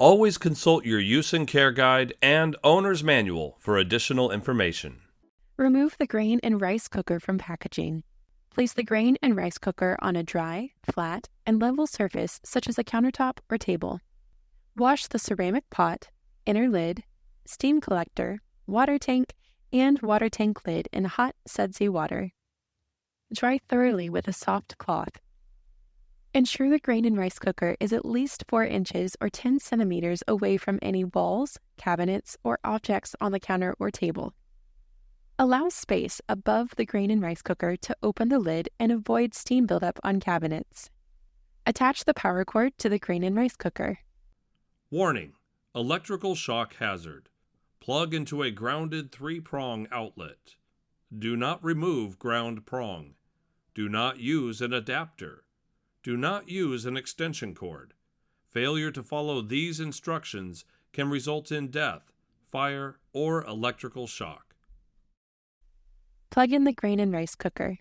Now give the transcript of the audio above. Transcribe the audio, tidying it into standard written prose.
Always consult your use and care guide and owner's manual for additional information. Remove the grain and rice cooker from packaging. Place the grain and rice cooker on a dry, flat, and level surface such as a countertop or table. Wash the ceramic pot, inner lid, steam collector, water tank, and water tank lid in hot, sudsy water. Dry thoroughly with a soft cloth. Ensure the grain and rice cooker is at least 4 inches or 10 centimeters away from any walls, cabinets, or objects on the counter or table. Allow space above the grain and rice cooker to open the lid and avoid steam buildup on cabinets. Attach the power cord to the grain and rice cooker. Warning: electrical shock hazard. Plug into a grounded 3-prong outlet. Do not remove ground prong. Do not use an adapter. Do not use an extension cord. Failure to follow these instructions can result in death, fire, or electrical shock. Plug in the grain and rice cooker.